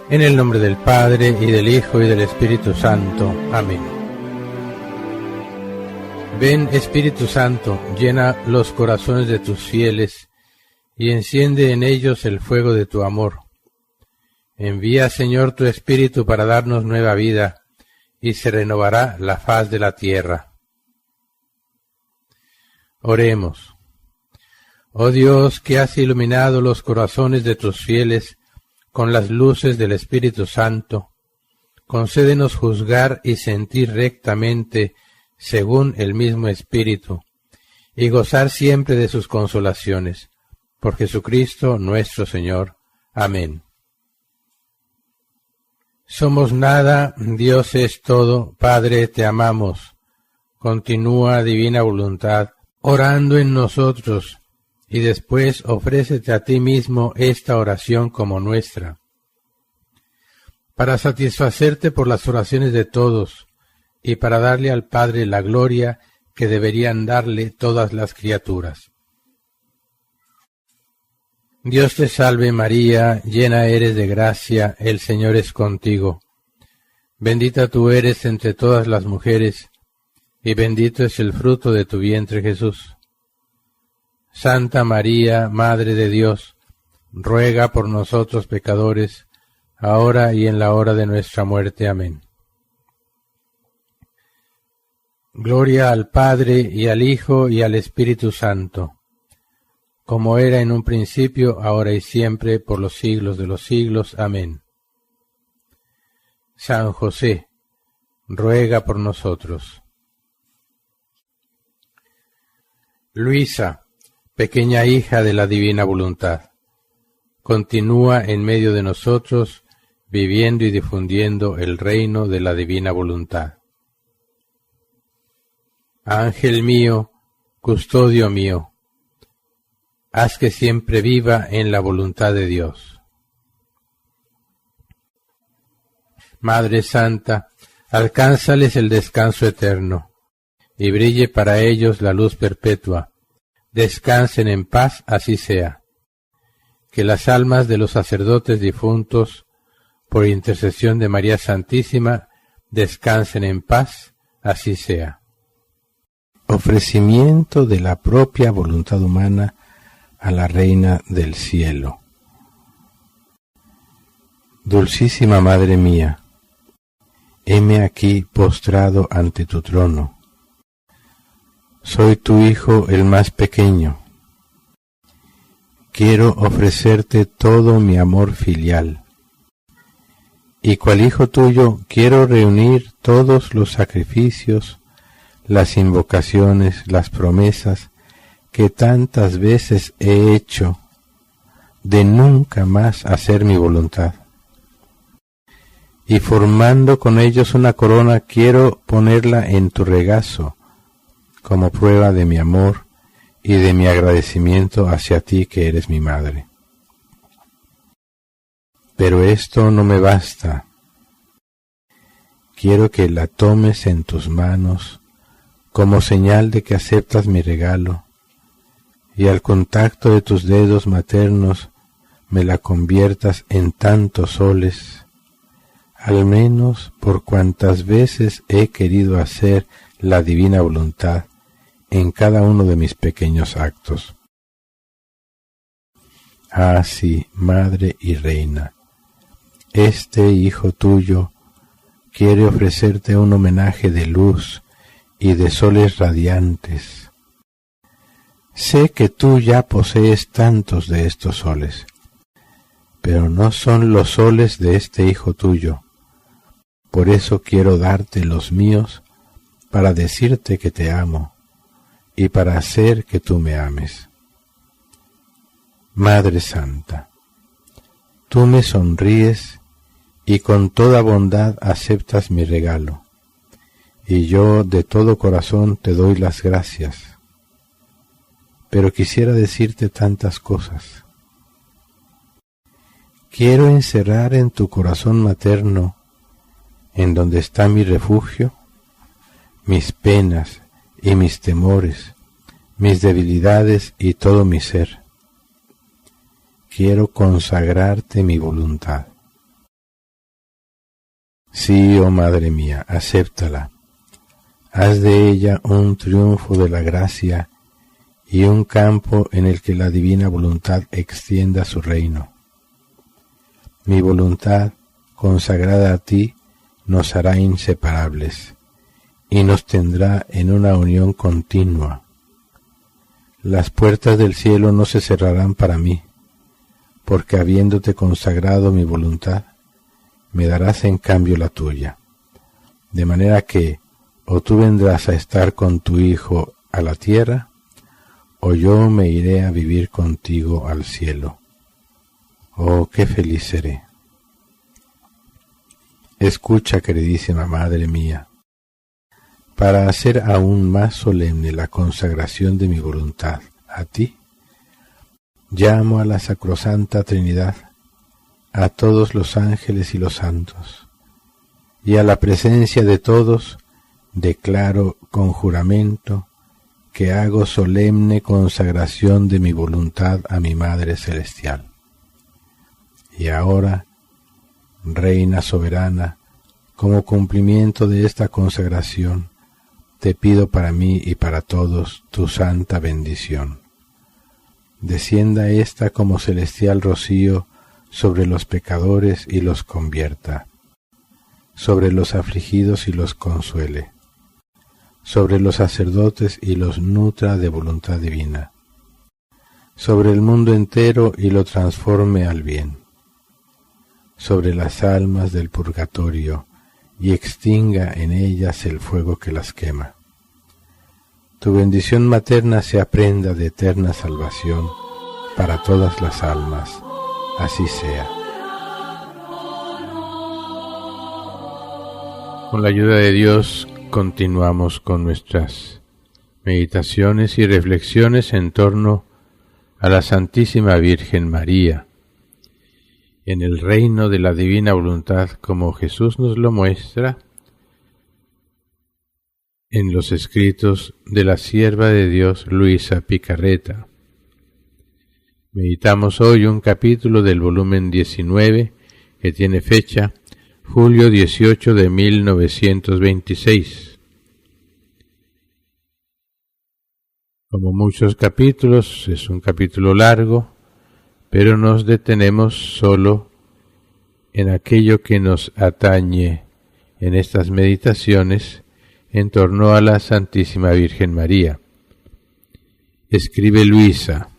En el nombre del Padre, y del Hijo, y del Espíritu Santo. Amén. Ven, Espíritu Santo, llena los corazones de tus fieles, y enciende en ellos el fuego de tu amor. Envía, Señor, tu Espíritu para darnos nueva vida, y se renovará la faz de la tierra. Oremos. Oh Dios, que has iluminado los corazones de tus fieles con las luces del Espíritu Santo, concédenos juzgar y sentir rectamente según el mismo Espíritu, y gozar siempre de sus consolaciones. Por Jesucristo nuestro Señor. Amén. Somos nada, Dios es todo, Padre, te amamos. Continúa, divina voluntad, orando en nosotros, y después ofrécete a ti mismo esta oración como nuestra, para satisfacerte por las oraciones de todos, y para darle al Padre la gloria que deberían darle todas las criaturas. Dios te salve María, llena eres de gracia, el Señor es contigo. Bendita tú eres entre todas las mujeres, y bendito es el fruto de tu vientre Jesús. Santa María, Madre de Dios, ruega por nosotros pecadores, ahora y en la hora de nuestra muerte. Amén. Gloria al Padre, y al Hijo, y al Espíritu Santo, como era en un principio, ahora y siempre, por los siglos de los siglos. Amén. San José, ruega por nosotros. Luisa, pequeña hija de la divina voluntad, continúa en medio de nosotros, viviendo y difundiendo el reino de la divina voluntad. Ángel mío, custodio mío, haz que siempre viva en la voluntad de Dios. Madre Santa, alcánzales el descanso eterno, y brille para ellos la luz perpetua. Descansen en paz, así sea. Que las almas de los sacerdotes difuntos, por intercesión de María Santísima, descansen en paz, así sea. Ofrecimiento de la propia voluntad humana a la Reina del Cielo. Dulcísima Madre mía, heme aquí postrado ante tu trono. Soy tu hijo el más pequeño. Quiero ofrecerte todo mi amor filial. Y cual hijo tuyo quiero reunir todos los sacrificios, las invocaciones, las promesas que tantas veces he hecho de nunca más hacer mi voluntad. Y formando con ellos una corona quiero ponerla en tu regazo, como prueba de mi amor y de mi agradecimiento hacia ti que eres mi madre. Pero esto no me basta. Quiero que la tomes en tus manos como señal de que aceptas mi regalo, y al contacto de tus dedos maternos me la conviertas en tantos soles, al menos por cuantas veces he querido hacer la divina voluntad en cada uno de mis pequeños actos. Ah, sí, Madre y Reina, este Hijo tuyo quiere ofrecerte un homenaje de luz y de soles radiantes. Sé que tú ya posees tantos de estos soles, pero no son los soles de este Hijo tuyo. Por eso quiero darte los míos para decirte que te amo y para hacer que tú me ames. Madre Santa, tú me sonríes y con toda bondad aceptas mi regalo, y yo de todo corazón te doy las gracias. Pero quisiera decirte tantas cosas. Quiero encerrar en tu corazón materno, en donde está mi refugio, mis penas y mis temores, mis debilidades y todo mi ser. Quiero consagrarte mi voluntad. Sí, oh Madre mía, acéptala. Haz de ella un triunfo de la gracia y un campo en el que la divina voluntad extienda su reino. Mi voluntad, consagrada a ti, nos hará inseparables y nos tendrá en una unión continua. Las puertas del cielo no se cerrarán para mí, porque habiéndote consagrado mi voluntad, me darás en cambio la tuya, de manera que o tú vendrás a estar con tu Hijo a la tierra, o yo me iré a vivir contigo al cielo. Oh, qué feliz seré. Escucha, queridísima Madre mía, para hacer aún más solemne la consagración de mi voluntad a ti, llamo a la Sacrosanta Trinidad, a todos los ángeles y los santos, y a la presencia de todos declaro con juramento que hago solemne consagración de mi voluntad a mi Madre Celestial. Y ahora, Reina soberana, como cumplimiento de esta consagración, te pido para mí y para todos tu santa bendición. Descienda esta como celestial rocío sobre los pecadores y los convierta, sobre los afligidos y los consuele, sobre los sacerdotes y los nutra de voluntad divina, sobre el mundo entero y lo transforme al bien, sobre las almas del purgatorio y extinga en ellas el fuego que las quema. Tu bendición materna sea prenda de eterna salvación para todas las almas. Así sea. Con la ayuda de Dios continuamos con nuestras meditaciones y reflexiones en torno a la Santísima Virgen María, en el reino de la divina voluntad como Jesús nos lo muestra en los escritos de la sierva de Dios Luisa Picarreta. Meditamos hoy un capítulo del volumen 19 que tiene fecha julio 18 de 1926. Como muchos capítulos, es un capítulo largo, pero nos detenemos solo en aquello que nos atañe en estas meditaciones en torno a la Santísima Virgen María. Escribe Luisa: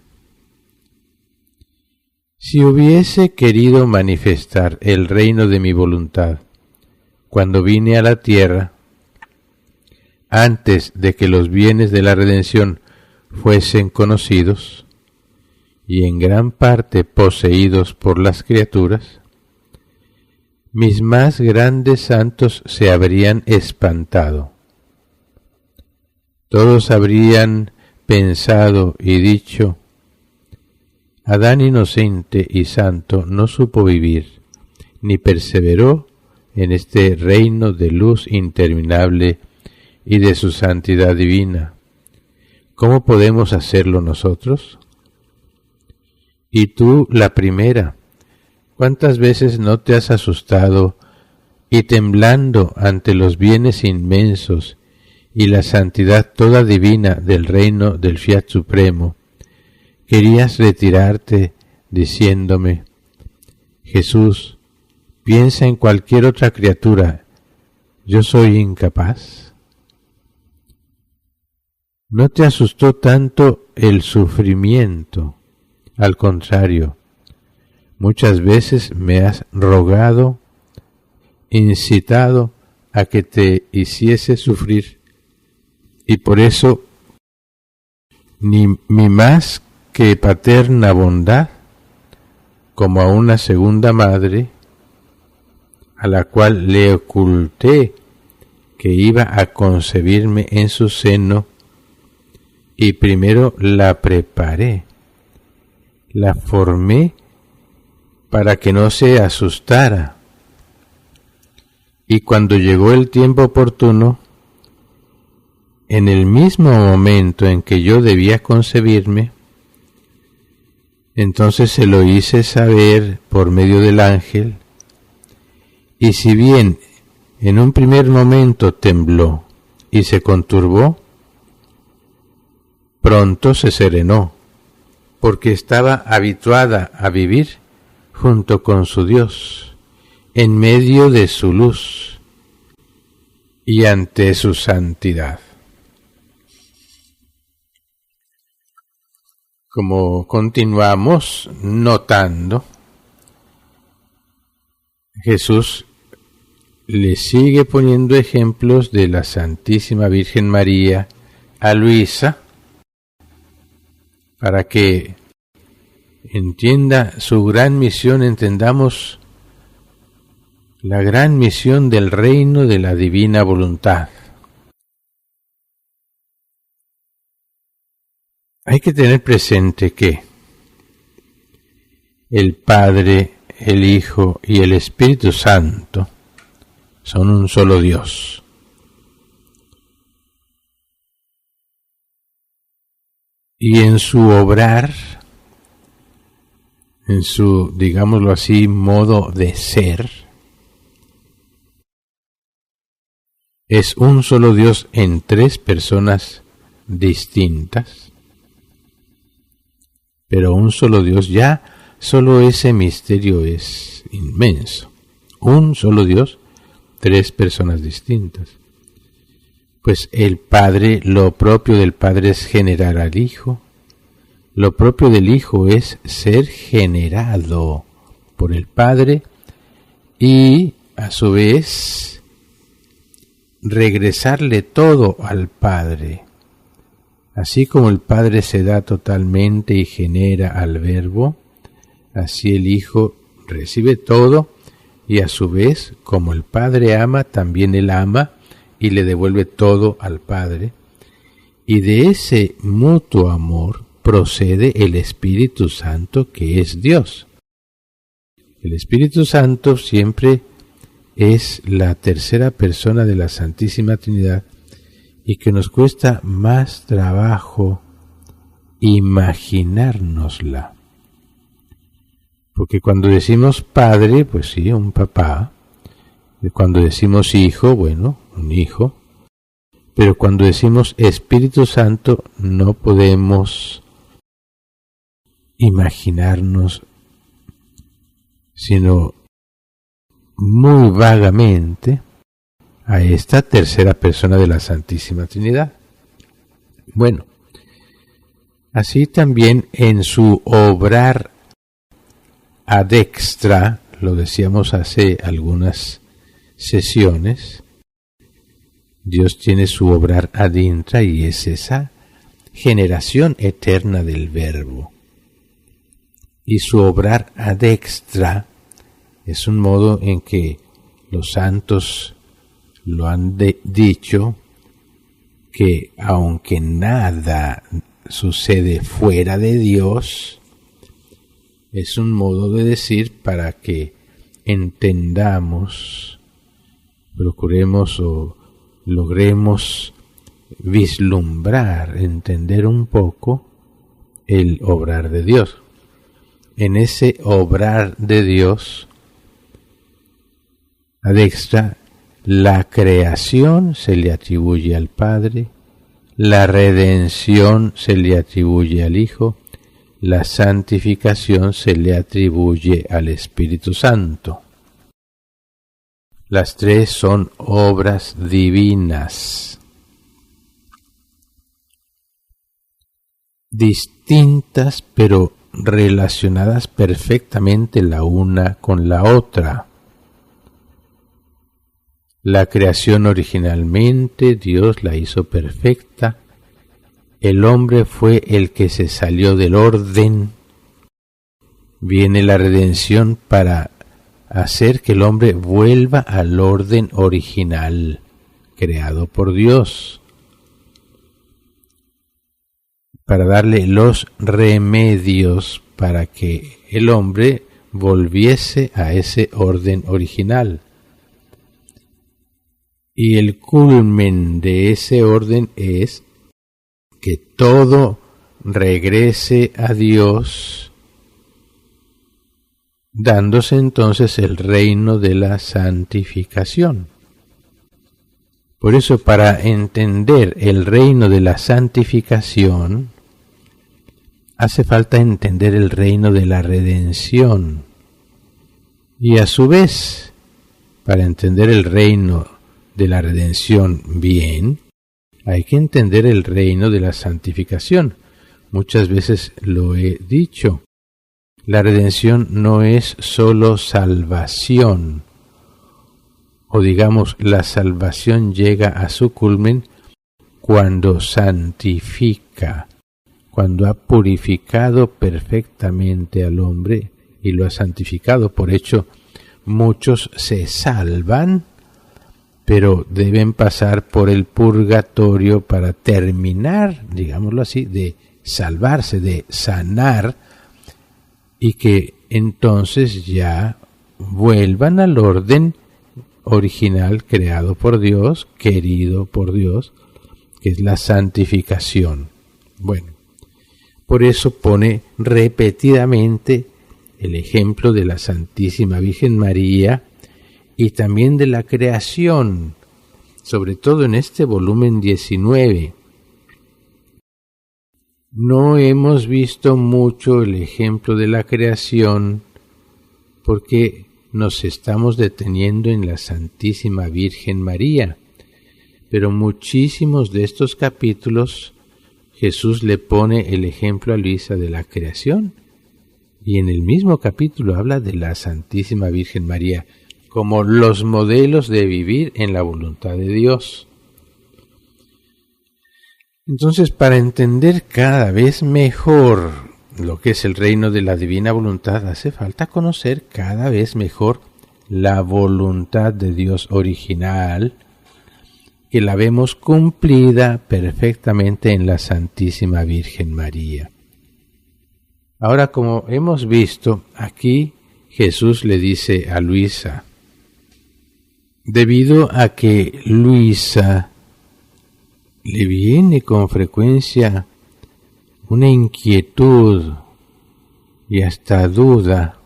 si hubiese querido manifestar el reino de mi voluntad cuando vine a la tierra, antes de que los bienes de la redención fuesen conocidos, y en gran parte poseídos por las criaturas, mis más grandes santos se habrían espantado. Todos habrían pensado y dicho: Adán inocente y santo no supo vivir, ni perseveró en este reino de luz interminable y de su santidad divina. ¿Cómo podemos hacerlo nosotros? Y tú, la primera, ¿cuántas veces no te has asustado y temblando ante los bienes inmensos y la santidad toda divina del reino del Fiat Supremo, querías retirarte diciéndome: Jesús, piensa en cualquier otra criatura, yo soy incapaz? ¿No te asustó tanto el sufrimiento? Al contrario, muchas veces me has rogado, incitado a que te hiciese sufrir, y por eso ni mi más que paterna bondad, como a una segunda madre, a la cual le oculté que iba a concebirme en su seno, y primero la preparé, la formé para que no se asustara, y cuando llegó el tiempo oportuno, en el mismo momento en que yo debía concebirme, entonces se lo hice saber por medio del ángel, y si bien en un primer momento tembló y se conturbó, pronto se serenó, porque estaba habituada a vivir junto con su Dios, en medio de su luz y ante su santidad. Como continuamos notando, Jesús le sigue poniendo ejemplos de la Santísima Virgen María a Luisa para que entienda su gran misión, entendamos la gran misión del reino de la divina voluntad. Hay que tener presente que el Padre, el Hijo y el Espíritu Santo son un solo Dios. Y en su obrar, en su, digámoslo así, modo de ser, es un solo Dios en tres personas distintas, pero un solo Dios, ya solo ese misterio es inmenso. Un solo Dios, tres personas distintas. Pues el Padre, lo propio del Padre es generar al Hijo, lo propio del Hijo es ser generado por el Padre y a su vez regresarle todo al Padre. Así como el Padre se da totalmente y genera al Verbo, así el Hijo recibe todo y a su vez, como el Padre ama, también Él ama y le devuelve todo al Padre. Y de ese mutuo amor procede el Espíritu Santo, que es Dios. El Espíritu Santo siempre es la tercera persona de la Santísima Trinidad y que nos cuesta más trabajo imaginárnosla. Porque cuando decimos padre, pues sí, un papá. Cuando decimos hijo, bueno, un hijo. Pero cuando decimos Espíritu Santo, no podemos imaginarnos, sino muy vagamente, a esta tercera persona de la Santísima Trinidad. Bueno, así también en su obrar ad extra, lo decíamos hace algunas sesiones, Dios tiene su obrar ad intra y es esa generación eterna del Verbo. Y su obrar ad extra es un modo en que los santos lo han dicho, que aunque nada sucede fuera de Dios, es un modo de decir para que entendamos, procuremos o logremos vislumbrar, entender un poco el obrar de Dios. En ese obrar de Dios, ad extra, la creación se le atribuye al Padre, la redención se le atribuye al Hijo, la santificación se le atribuye al Espíritu Santo. Las tres son obras divinas, distintas pero relacionadas perfectamente la una con la otra. La creación originalmente Dios la hizo perfecta, el hombre fue el que se salió del orden, viene la redención para hacer que el hombre vuelva al orden original, creado por Dios, para darle los remedios para que el hombre volviese a ese orden original. Y el culmen de ese orden es que todo regrese a Dios, dándose entonces el reino de la santificación. Por eso, para entender el reino de la santificación, hace falta entender el reino de la redención. Y a su vez, para entender el reino de la redención bien, hay que entender el reino de la santificación. Muchas veces lo he dicho. La redención no es solo salvación, o digamos, la salvación llega a su culmen cuando santifica, cuando ha purificado perfectamente al hombre y lo ha santificado. Por hecho, muchos se salvan, pero deben pasar por el purgatorio para terminar, digámoslo así, de salvarse, de sanar, y que entonces ya vuelvan al orden original creado por Dios, querido por Dios, que es la santificación. Bueno, por eso pone repetidamente el ejemplo de la Santísima Virgen María y también de la creación, sobre todo en este volumen 19. No hemos visto mucho el ejemplo de la creación porque nos estamos deteniendo en la Santísima Virgen María, pero muchísimos de estos capítulos Jesús le pone el ejemplo a Luisa de la creación, y en el mismo capítulo habla de la Santísima Virgen María como los modelos de vivir en la voluntad de Dios. Entonces, para entender cada vez mejor lo que es el reino de la divina voluntad, hace falta conocer cada vez mejor la voluntad de Dios original, que la vemos cumplida perfectamente en la Santísima Virgen María. Ahora, como hemos visto, aquí Jesús le dice a Luisa, debido a que Luisa le viene con frecuencia una inquietud y hasta duda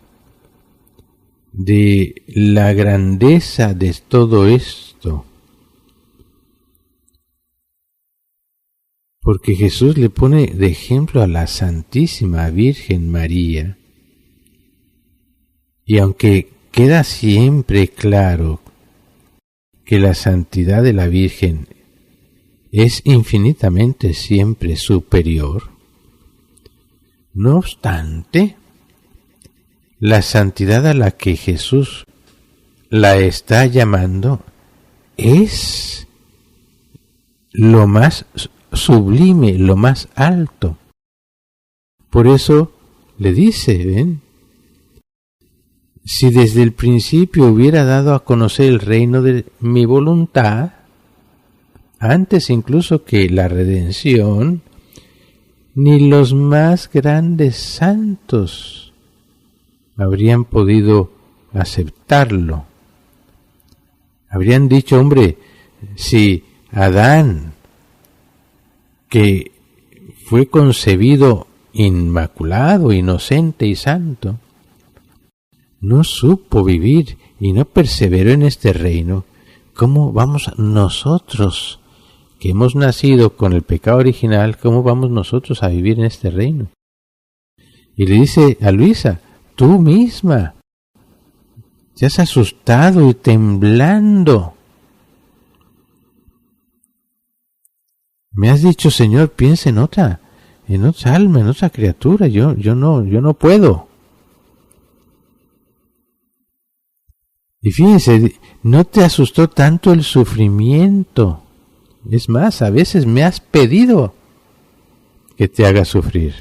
de la grandeza de todo esto, porque Jesús le pone de ejemplo a la Santísima Virgen María, y aunque queda siempre claro que la santidad de la Virgen es infinitamente siempre superior, no obstante, la santidad a la que Jesús la está llamando es lo más sublime, lo más alto. Por eso le dice, ¿ven? Si desde el principio hubiera dado a conocer el reino de mi voluntad, antes incluso que la redención, ni los más grandes santos habrían podido aceptarlo. Habrían dicho, hombre, si Adán, que fue concebido inmaculado, inocente y santo, no supo vivir y no perseveró en este reino, ¿cómo vamos nosotros, que hemos nacido con el pecado original, cómo vamos nosotros a vivir en este reino? Y le dice a Luisa, tú misma te has asustado y temblando. Me has dicho, Señor, piensa en otra alma, en otra criatura. Yo no puedo. Y fíjense, no te asustó tanto el sufrimiento. Es más, a veces me has pedido que te haga sufrir.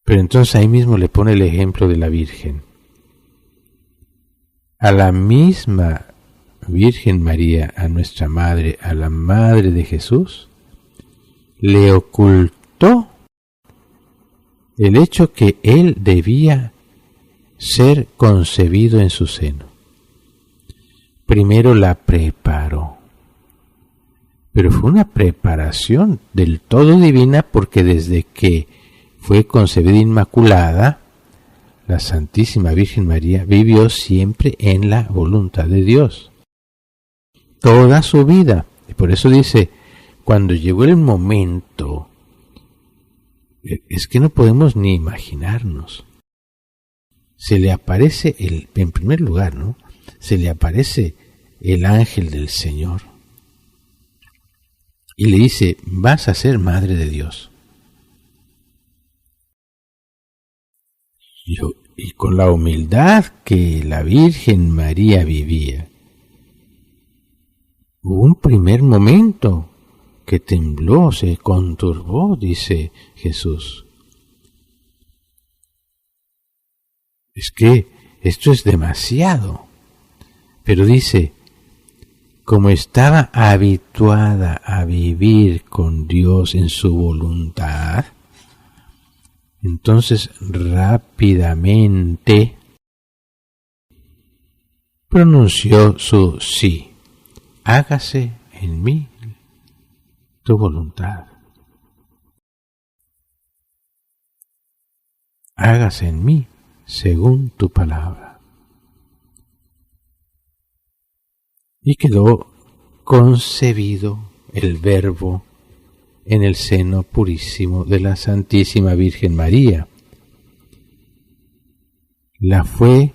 Pero entonces ahí mismo le pone el ejemplo de la Virgen. A la misma Virgen María, a nuestra Madre, a la Madre de Jesús, le ocultó el hecho que Él debía ser concebido en su seno. Primero la preparó, pero fue una preparación del todo divina, porque desde que fue concebida inmaculada, la Santísima Virgen María vivió siempre en la voluntad de Dios. Toda su vida. Y por eso dice, cuando llegó el momento, es que no podemos ni imaginarnos. Se le aparece, en primer lugar, ¿no? Se le aparece el ángel del Señor y le dice, vas a ser madre de Dios. Y con la humildad que la Virgen María vivía, hubo un primer momento que tembló, se conturbó, dice Jesús. Es que esto es demasiado. Pero dice, como estaba habituada a vivir con Dios en su voluntad, entonces rápidamente pronunció su sí. Hágase en mí tu voluntad. Hágase en mí según tu palabra. Y quedó concebido el Verbo en el seno purísimo de la Santísima Virgen María. La fue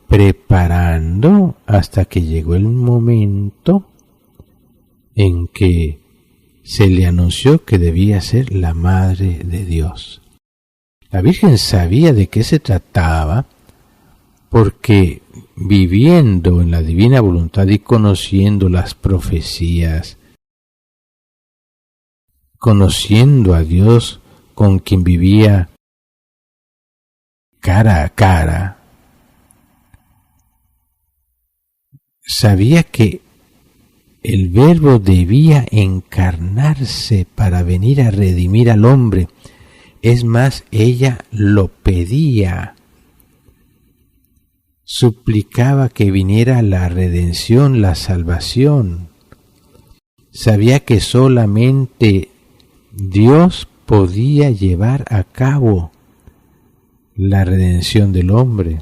preparando hasta que llegó el momento en que se le anunció que debía ser la Madre de Dios. La Virgen sabía de qué se trataba porque viviendo en la divina voluntad y conociendo las profecías, conociendo a Dios con quien vivía cara a cara, sabía que el Verbo debía encarnarse para venir a redimir al hombre. Es más, ella lo pedía, suplicaba que viniera la redención, la salvación. Sabía que solamente Dios podía llevar a cabo la redención del hombre.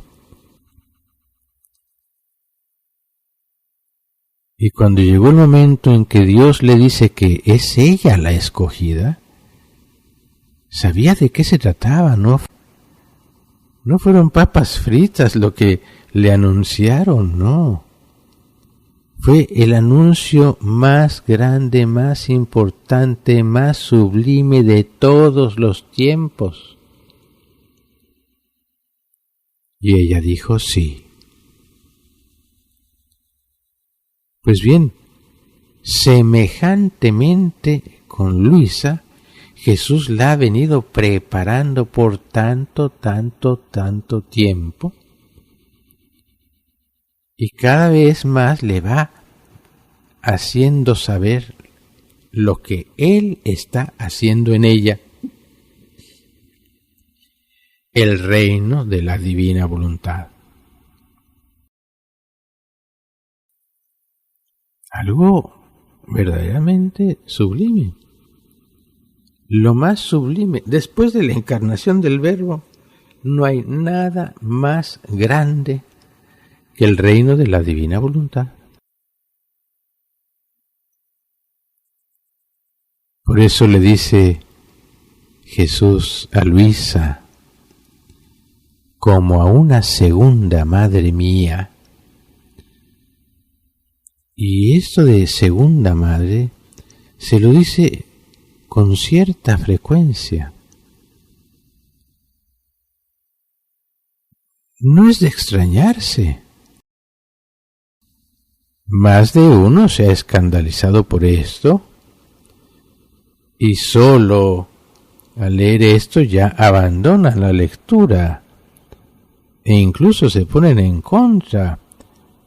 Y cuando llegó el momento en que Dios le dice que es ella la escogida, sabía de qué se trataba, no fueron papas fritas lo que le anunciaron, no. Fue el anuncio más grande, más importante, más sublime de todos los tiempos. Y ella dijo sí. Pues bien, semejantemente con Luisa, Jesús la ha venido preparando por tanto tiempo, y cada vez más le va haciendo saber lo que Él está haciendo en ella, el reino de la divina voluntad. Algo verdaderamente sublime. Lo más sublime, después de la encarnación del Verbo, no hay nada más grande que el reino de la divina voluntad. Por eso le dice Jesús a Luisa, como a una segunda madre mía. Y esto de segunda madre se lo dice con cierta frecuencia. No es de extrañarse. Más de uno se ha escandalizado por esto y solo al leer esto ya abandonan la lectura e incluso se ponen en contra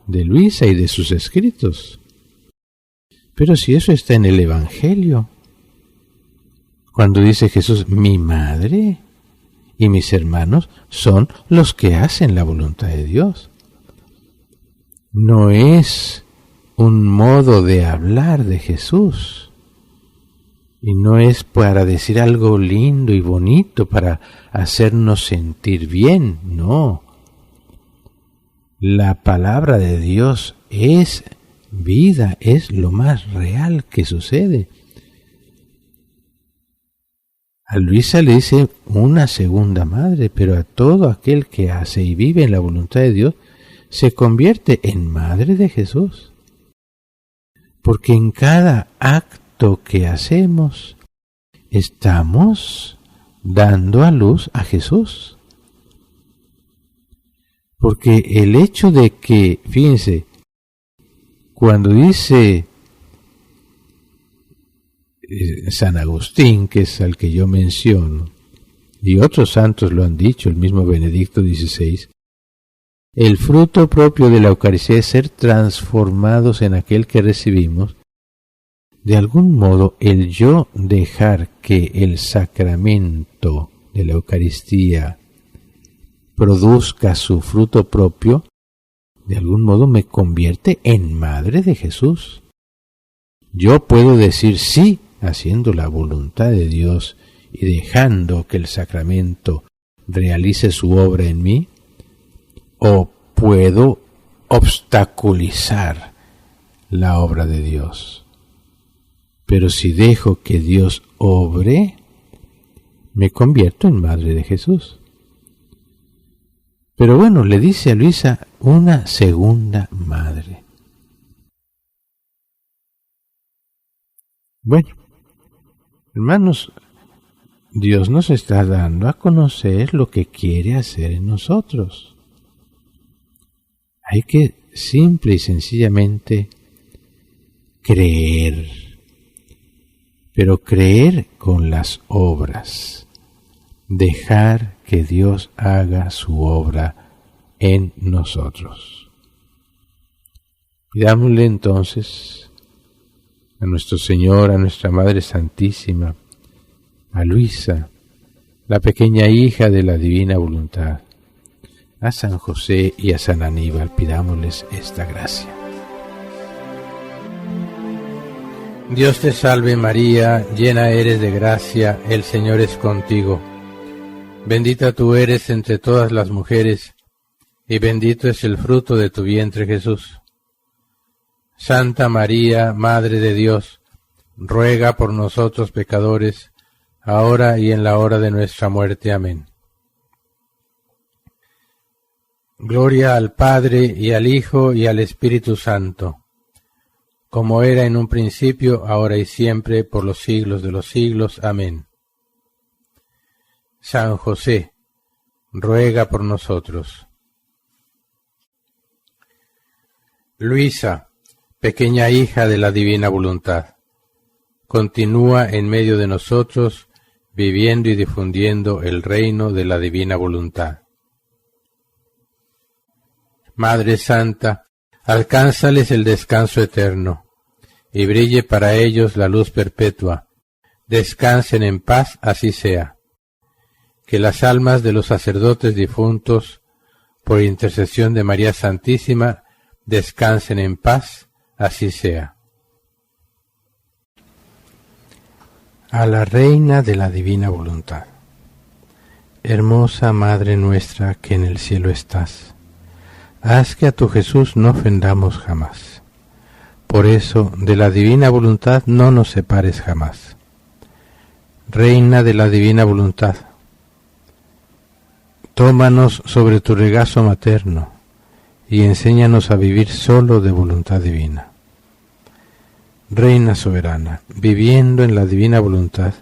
de Luisa y de sus escritos. Pero si eso está en el Evangelio, cuando dice Jesús, mi madre y mis hermanos son los que hacen la voluntad de Dios. No es un modo de hablar de Jesús. Y no es para decir algo lindo y bonito, para hacernos sentir bien, no. La palabra de Dios es vida, es lo más real que sucede. A Luisa le dice una segunda madre, pero a todo aquel que hace y vive en la voluntad de Dios se convierte en madre de Jesús. Porque en cada acto que hacemos estamos dando a luz a Jesús. Porque el hecho de que, fíjense, cuando dice San Agustín, que es al que yo menciono, y otros santos lo han dicho, el mismo Benedicto XVI, el fruto propio de la Eucaristía es ser transformados en aquel que recibimos. De algún modo, el yo dejar que el sacramento de la Eucaristía produzca su fruto propio, de algún modo me convierte en madre de Jesús. Yo puedo decir sí, haciendo la voluntad de Dios y dejando que el sacramento realice su obra en mí, o puedo obstaculizar la obra de Dios. Pero si dejo que Dios obre, me convierto en madre de Jesús. Pero bueno, le dice a Luisa una segunda madre. Bueno, hermanos, Dios nos está dando a conocer lo que quiere hacer en nosotros. Hay que simple y sencillamente creer, pero creer con las obras, dejar que Dios haga su obra en nosotros. Pidámosle entonces a nuestro Señor, a nuestra Madre Santísima, a Luisa, la pequeña hija de la divina voluntad, a San José y a San Aníbal, pidámosles esta gracia. Dios te salve María, llena eres de gracia, el Señor es contigo. Bendita tú eres entre todas las mujeres, y bendito es el fruto de tu vientre Jesús. Santa María, Madre de Dios, ruega por nosotros pecadores, ahora y en la hora de nuestra muerte. Amén. Gloria al Padre, y al Hijo, y al Espíritu Santo, como era en un principio, ahora y siempre, por los siglos de los siglos. Amén. San José, ruega por nosotros. Luisa, pequeña hija de la divina voluntad, continúa en medio de nosotros, viviendo y difundiendo el reino de la divina voluntad. Madre Santa, alcánzales el descanso eterno, y brille para ellos la luz perpetua. Descansen en paz, así sea. Que las almas de los sacerdotes difuntos, por intercesión de María Santísima, descansen en paz, así sea. A la Reina de la Divina Voluntad. Hermosa Madre nuestra que en el cielo estás, haz que a tu Jesús no ofendamos jamás. Por eso, de la divina voluntad no nos separes jamás. Reina de la divina voluntad, tómanos sobre tu regazo materno y enséñanos a vivir solo de voluntad divina. Reina soberana, viviendo en la divina voluntad,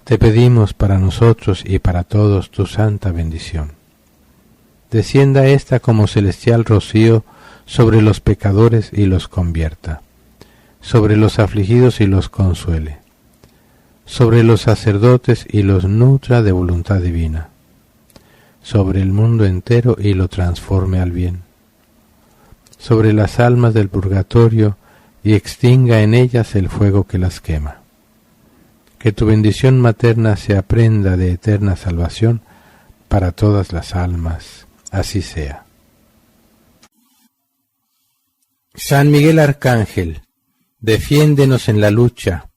te pedimos para nosotros y para todos tu santa bendición. Descienda esta como celestial rocío sobre los pecadores y los convierta, sobre los afligidos y los consuele, sobre los sacerdotes y los nutra de voluntad divina, sobre el mundo entero y lo transforme al bien, sobre las almas del purgatorio y extinga en ellas el fuego que las quema. Que tu bendición materna sea prenda de eterna salvación para todas las almas. Así sea. San Miguel Arcángel, defiéndenos en la lucha.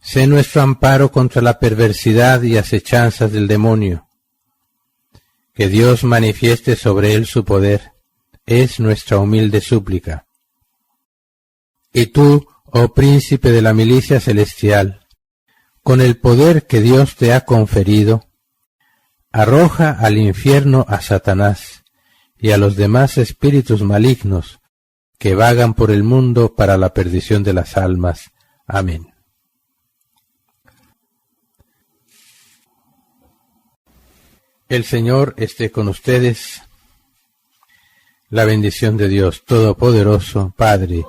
Sé nuestro amparo contra la perversidad y acechanzas del demonio. Que Dios manifieste sobre él su poder, es nuestra humilde súplica. Y tú, oh príncipe de la milicia celestial, con el poder que Dios te ha conferido, arroja al infierno a Satanás y a los demás espíritus malignos que vagan por el mundo para la perdición de las almas. Amén. El Señor esté con ustedes. La bendición de Dios Todopoderoso, Padre,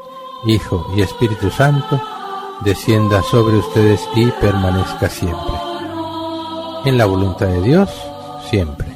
Hijo y Espíritu Santo, descienda sobre ustedes y permanezca siempre. En la voluntad de Dios, siempre.